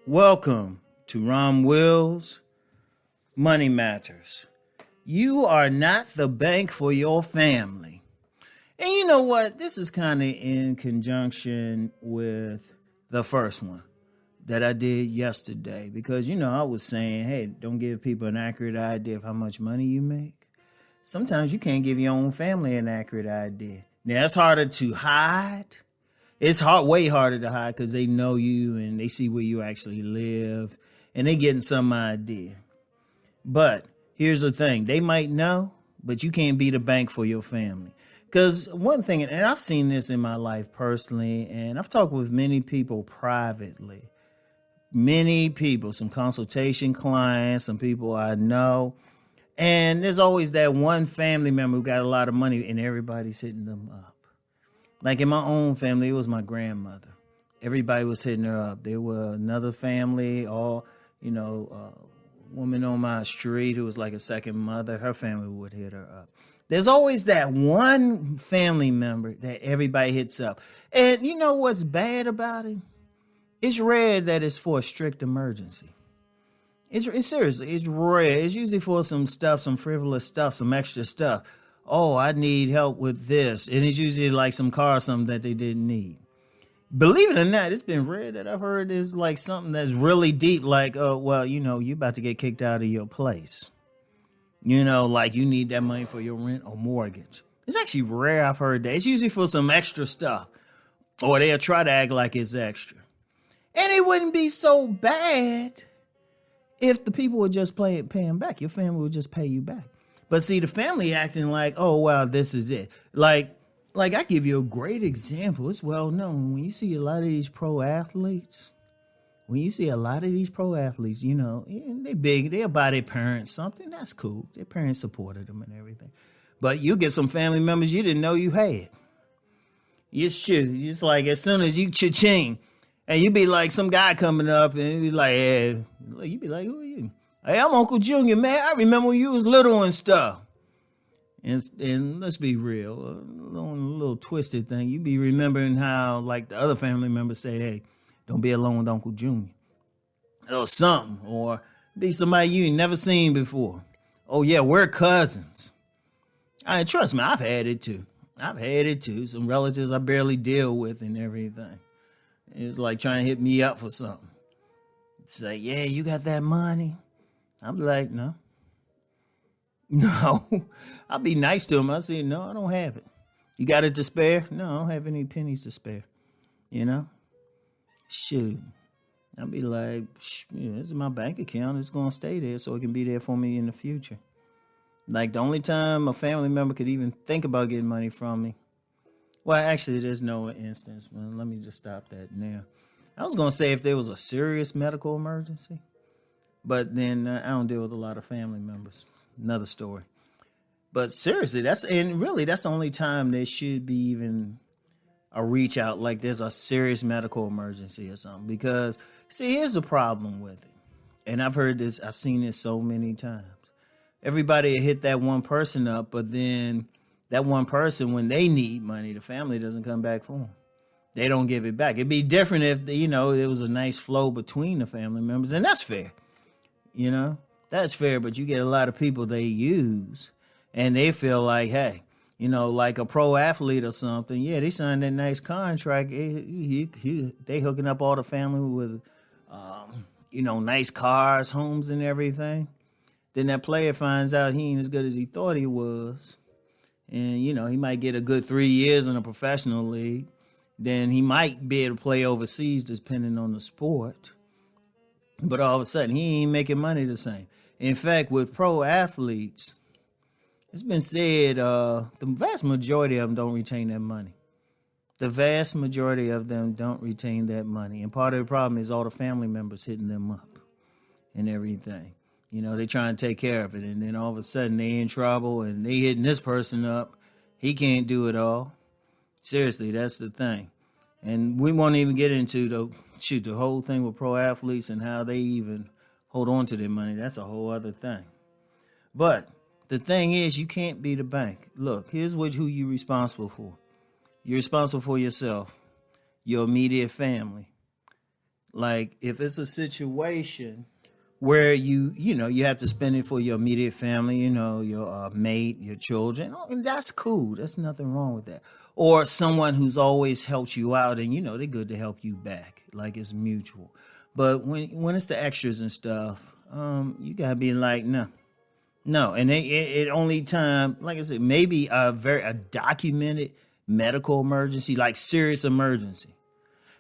Welcome to Rom Wills Money Matters. You are not the bank for your family. And you know what? This is kind of in conjunction with the first one that I did yesterday because, I was saying, hey, don't give people an accurate idea of how much money you make. Sometimes you can't give your own family an accurate idea. Now, it's harder to hide. It's way harder to hide because they know you and they see where you actually live and they getting some idea. But here's the thing. They might know, but you can't be the bank for your family. Because one thing, and I've seen this in my life personally, and I've talked with many people privately. Many people, some consultation clients, some people I know. And there's always that one family member who got a lot of money and everybody's hitting them up. Like in my own family, it was my grandmother. Everybody was hitting her up. There were another family, woman on my street who was like a second mother. Her family would hit her up. There's always that one family member that everybody hits up. And you know what's bad about it? It's rare that it's for a strict emergency. It's seriously, it's rare. It's usually for some stuff, some frivolous stuff, some extra stuff. Oh, I need help with this. And it's usually like some car or something that they didn't need. Believe it or not, it's been rare that I've heard is like something that's really deep, like, you're about to get kicked out of your place. Like you need that money for your rent or mortgage. It's actually rare I've heard that. It's usually for some extra stuff. Or they'll try to act like it's extra. And it wouldn't be so bad if the people would just pay them back. Your family would just pay you back. But see, the family acting like, oh, wow, this is it. Like I give you a great example. It's well known. When you see a lot of these pro athletes, they big, they'll buy their parents something. That's cool. Their parents supported them and everything. But you get some family members you didn't know you had. It's like as soon as you cha-ching, and you be like some guy coming up and be like, hey, you be like, who are you? Hey, I'm Uncle Junior, man. I remember when you was little and stuff. And let's be real, a little twisted thing. You be remembering how, like, the other family members say, hey, don't be alone with Uncle Junior. Or something. Or be somebody you ain't never seen before. Oh, yeah, we're cousins. Trust me, I've had it too. Some relatives I barely deal with and everything. It's like trying to hit me up for something. It's like, yeah, you got that money? I'm like, no. I'll be nice to him. I say, no, I don't have it. You got it to spare? No, I don't have any pennies to spare. Shoot. I'll be like, this is my bank account. It's going to stay there so it can be there for me in the future. Like the only time a family member could even think about getting money from me. Well, actually, there's no instance. Well, let me just stop that now. I was going to say if there was a serious medical emergency. But then I don't deal with a lot of family members. Another story. But seriously, that's the only time there should be even a reach out like there's a serious medical emergency or something. Because, see, here's the problem with it. And I've seen this so many times. Everybody hit that one person up, but then that one person, when they need money, the family doesn't come back for them. They don't give it back. It'd be different if, there was a nice flow between the family members, and that's fair. That's fair, but you get a lot of people they use and they feel like, hey, like a pro athlete or something. Yeah, they signed that nice contract. They hooking up all the family with, nice cars, homes and everything. Then that player finds out he ain't as good as he thought he was. And, he might get a good 3 years in a professional league. Then he might be able to play overseas depending on the sport. But all of a sudden, he ain't making money the same. In fact, with pro athletes, it's been said the vast majority of them don't retain that money. The vast majority of them don't retain that money. And part of the problem is all the family members hitting them up and everything. They trying to take care of it. And then all of a sudden, they in trouble and they hitting this person up. He can't do it all. Seriously, that's the thing. And we won't even get into the whole thing with pro athletes and how they even hold on to their money. That's a whole other thing. But the thing is, you can't be the bank. Look, here's who you're responsible for. You're responsible for yourself, your immediate family. Like if it's a situation where you have to spend it for your immediate family, your mate, your children, and that's cool. There's nothing wrong with that. Or someone who's always helped you out, and they're good to help you back, like it's mutual. But when it's the extras and stuff, you gotta be like, no, no, and it only time, like I said, maybe a documented medical emergency, like serious emergency.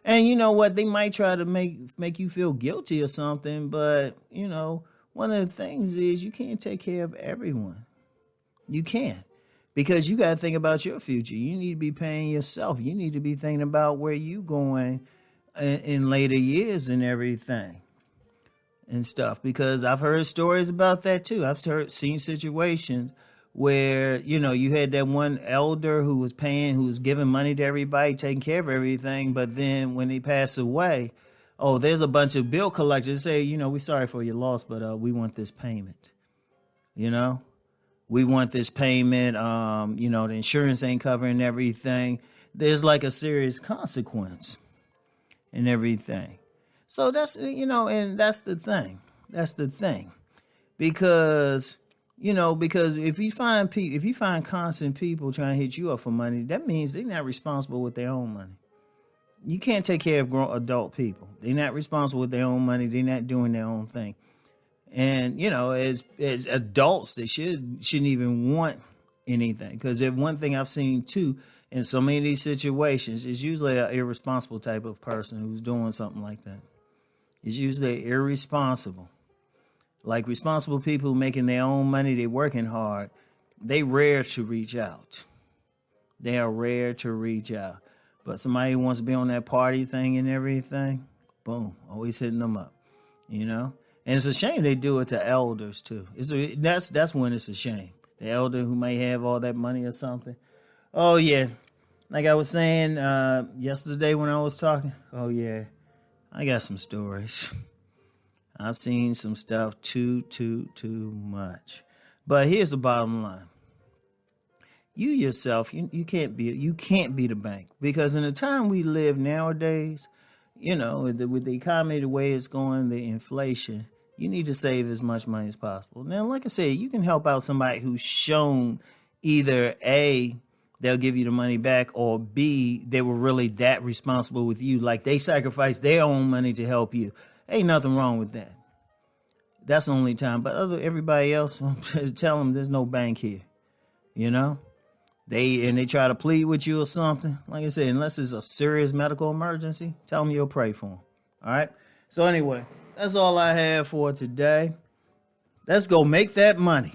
And you know what? They might try to make you feel guilty or something, but one of the things is you can't take care of everyone. You can't. Because you got to think about your future. You need to be paying yourself. You need to be thinking about where you going in later years and everything and stuff. Because I've heard stories about that too. Seen situations where, you had that one elder who was giving money to everybody, taking care of everything. But then when they pass away, there's a bunch of bill collectors say, we're sorry for your loss, but we want this payment. We want this payment. The insurance ain't covering everything. There's like a serious consequence and everything. So that's, and that's the thing. That's the thing. Because if you find constant people trying to hit you up for money, that means they're not responsible with their own money. You can't take care of grown adult people. They're not responsible with their own money. They're not doing their own thing. And, as adults, they shouldn't even want anything. Because if one thing I've seen too, in so many of these situations, is usually an irresponsible type of person who's doing something like that. It's usually irresponsible. Like responsible people making their own money, they working hard. They rare to reach out. They are rare to reach out. But somebody who wants to be on that party thing and everything, boom, always hitting them up, And it's a shame they do it to elders too. That's when it's a shame. The elder who may have all that money or something. Oh yeah, like I was saying yesterday when I was talking. Oh yeah, I got some stories. I've seen some stuff too much. But here's the bottom line. You yourself, you can't be the bank, because in the time we live nowadays, with the economy the way it's going, the inflation, you need to save as much money as possible. Now, like I said, you can help out somebody who's shown either A, they'll give you the money back, or B, they were really that responsible with you. Like they sacrificed their own money to help you. Ain't nothing wrong with that. That's the only time. But everybody else, tell them there's no bank here. They try to plead with you or something. Like I said, unless it's a serious medical emergency, tell them you'll pray for them. All right? So anyway, that's all I have for today. Let's go make that money.